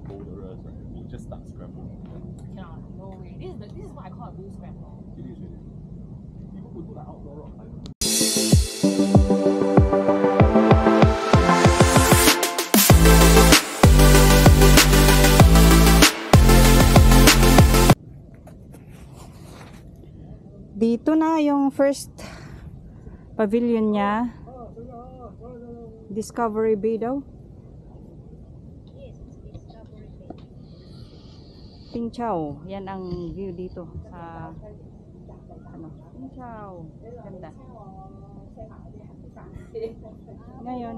pull the rest, right? We'll just start scramble. Cannot, no way. This is what I call a blue scramble. It is really. People who do like outdoor rock climbing. Dito na yung first pavilion niya. Discovery Bay daw. Ting Chau. Yan ang view dito sa ano, Ting Chau. Ganda. Ngayon,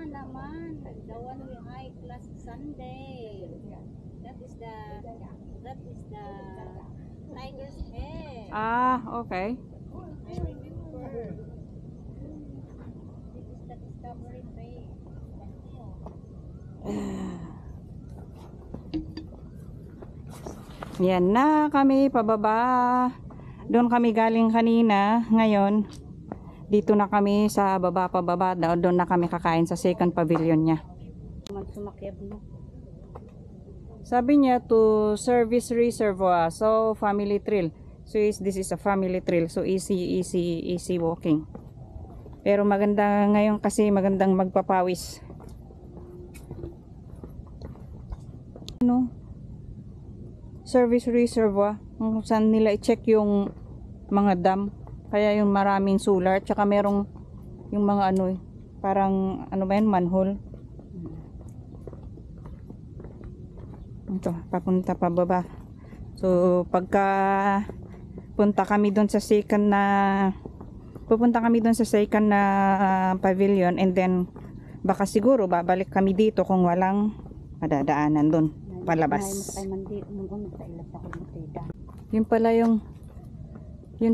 naman, the one we hike last Sunday. That is the tiger's head. Okay. I remember. This is the Discovery Bay. Yan na kami pababa. Doon kami galing kanina. Ngayon, dito na kami sa baba pababa. Doon na kami kakain sa second pavilion niya. Sumakyab mo. Sabi niya to service reservoir. So family trail. So this is a family trail. So easy walking. Pero maganda ngayon kasi magandang magpapawis. Ano? Service reservoir. Kung saan nila i-check yung mga dam. Kaya yung maraming solar. Tsaka merong yung mga ano parang ano ba yan? Manhole. Ito, papunta pababa. So, pagka punta kami doon sa second na pupunta kami doon sa second na pavilion, and then baka siguro babalik kami dito kung walang madadaanan doon palabas. Yun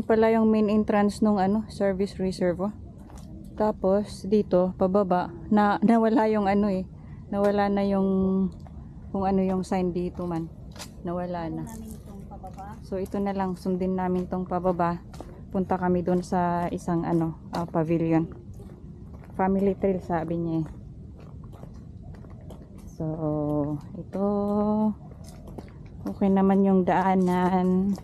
pala yung main entrance nung ano, service reservoir. Tapos dito pababa nawala yung ano nawala na yung kung ano yung sign dito man. Nawala na. So ito na lang, sundin namin tong pababa. Punta kami doon sa isang ano, pavilion. Family trail sabi niya. So ito okay naman yung daanan.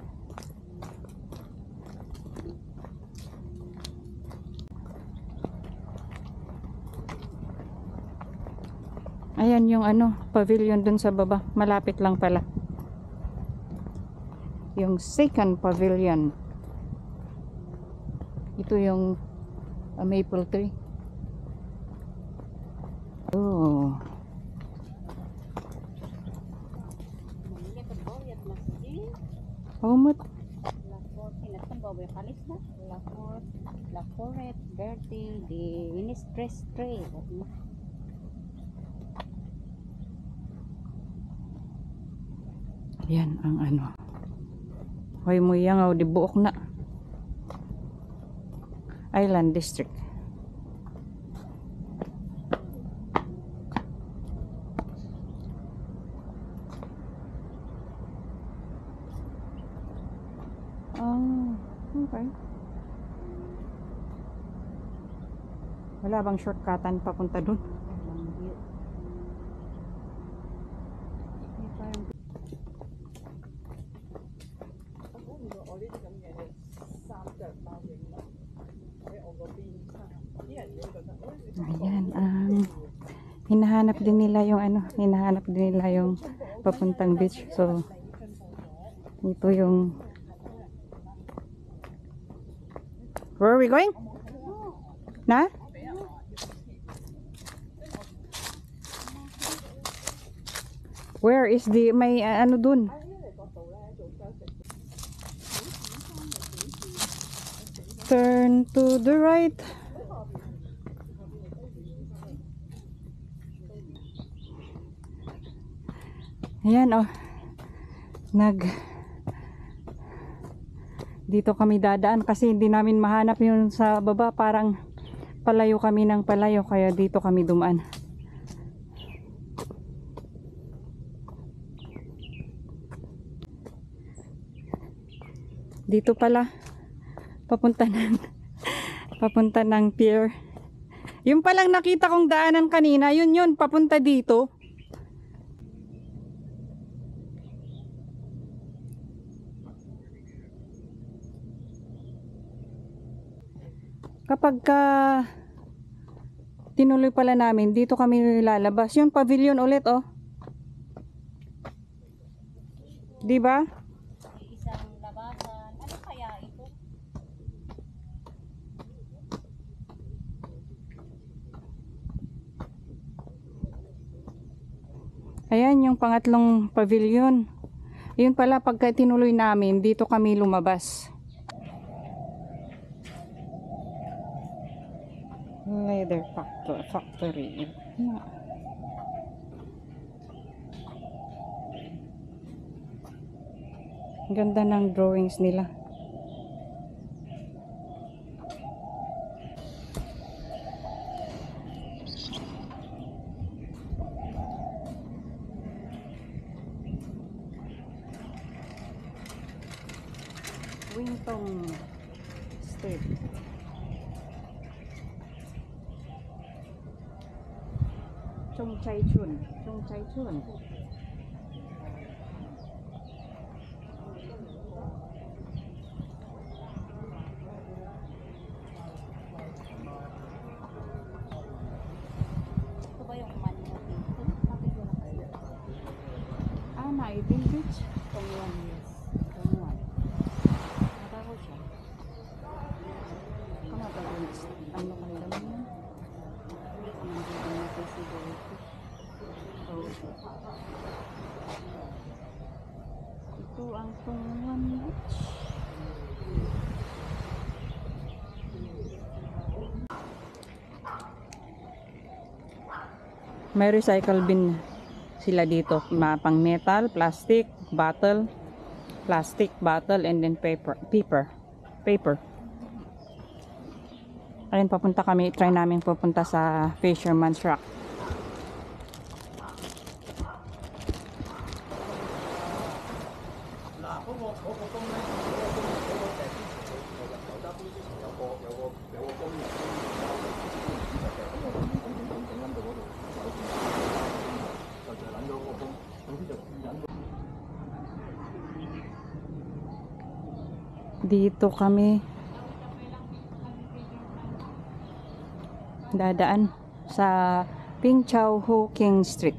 Ayan yung ano, pavilion dun sa baba. Malapit lang pala. Yung second pavilion. Ito yung maple tree. Oh. Humot. La Forêt Verte de Ministrestre. Yan ang ano. Hoy mo yang di buok na. Island District. Oh, okay. Wala bang shortcutan papunta dun? Ayan, hinahanap din nila yung ano, hinahanap din nila yung papuntang beach. So, ito yung where are we going? Na? Where is the may ano dun? Turn to the right. Ayan oh. Dito kami dadaan kasi hindi namin mahanap yung sa baba, parang palayo kami ng palayo kaya dito kami dumaan. Dito pala papunta ng pier. Yung palang nakita kong daanan kanina, yun papunta dito. Kapag tinuloy pala namin, dito kami lalabas. Yung pavilion ulit, oh. Di ba? Isang labasan. Ano kaya ito? Ayan yung pangatlong pavilion. Yun pala, pagka tinuloy namin, dito kami lumabas. Leather factory. Ganda ng drawings nila. Wingtong State. Chung Chai Chun. Ito ba yung Manila dito? Bakit wala kayo? Naitin Beach. Tongwan, yes. Taiwan. Matako siya. Beach. Ano kaya naman yun? Hindi ko nandito na siguro. Ito ang Tongwan Beach. May recycle bin sila dito. Pang metal, plastic, bottle, and then paper. Ayun, papunta kami. Try namin pupunta sa Fisherman's Rock. Dito kami dadaan sa Ping Chau Ho King Street.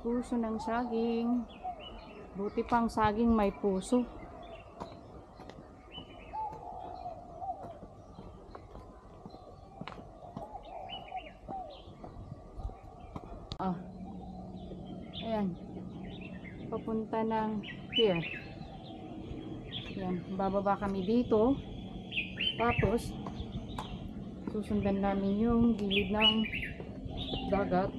Puso ng saging. Buti pang saging may puso. Ayan. Papunta ng pier. Ayan. Bababa kami dito. Tapos, susundan namin yung gilid ng dagat.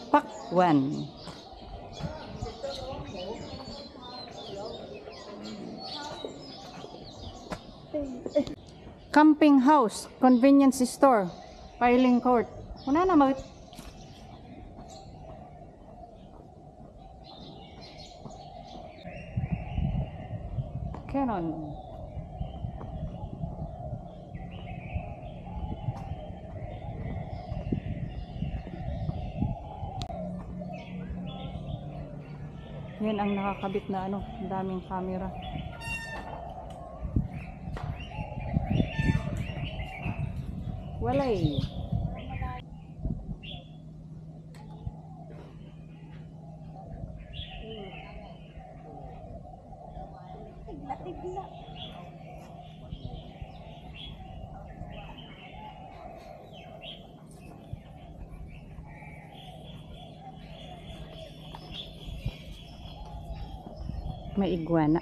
Pakwan. Camping house, convenience store, piling court. Una na mag Canon. Yan ang nakakabit na ano, daming camera. Walay. Tigla. May iguana.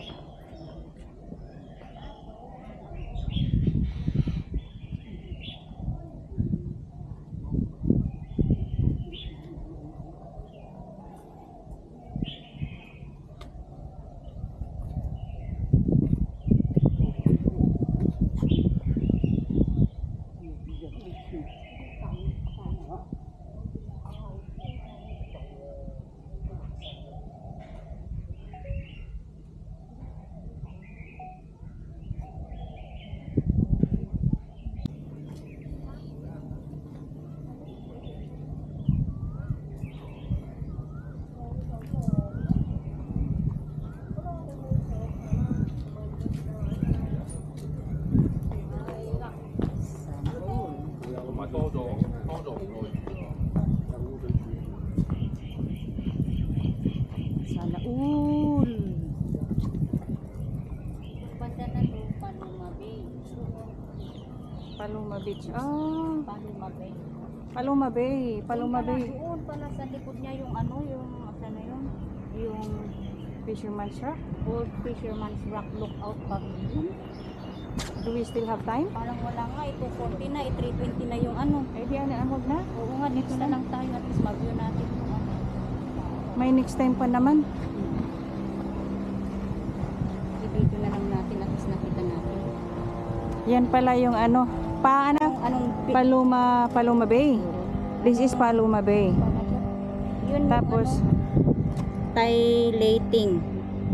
Paloma Beach. Ah, Paloma Bay. Paloma Bay. Paloma Doon pala, Bay. doon pala sa likod niya yung ano, yung asa na yun? Yung Fisherman's Rock. Old Fisherman's Rock Lookout Pavilion. Do we still have time? Parang wala nga, 240 na, 320 na yung ano. Eh, di ano, amog na. Oo nga, dito na lang tayo at least mag-view natin yung ano. May next time pa naman. Dito na lang natin at least nakita natin. Yan pala yung ano, Anong Paloma Bay. This is Paloma Bay. Yun Tapos, yung ano, Tailating.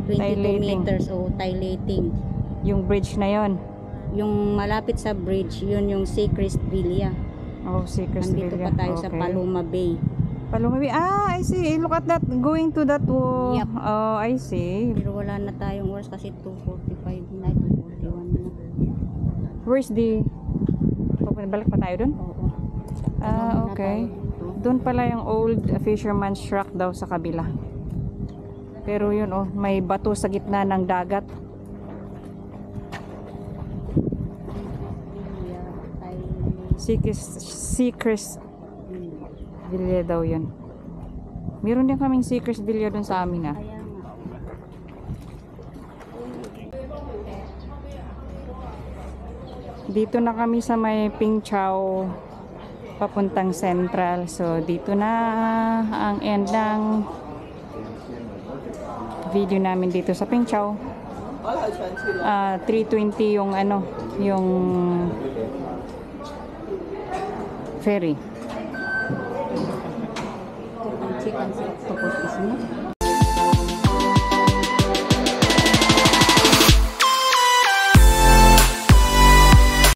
22 Tailating. meters o Tailating. yung bridge na yon. Yung malapit sa bridge, yun yung Sea Crest Villa. Oh, si Nandito pa tayo sa Paloma Bay. Paloma Bay. Ah, I see. Look at that. Going to that. Oh, Yep. oh, I see. Pero wala na tayong oras kasi 2:45 na, 2:41 na. Where's the... Balik pa tayo dun? Oo. Ah, Muna okay. tayo dito. Doon pala yung old Fisherman's Rock daw sa kabila. Pero yun oh, may bato sa gitna ng dagat. Yeah, Sea Crest Villa daw yun. Meron din kaming Sea Crest Villa dun sa amin ah. Kaya nga. Dito na kami sa may Ping Chau papuntang Central. So dito na ang end ng video namin dito sa Ping Chau. 320 yung ano, yung ferry. Chicken octopus is mo.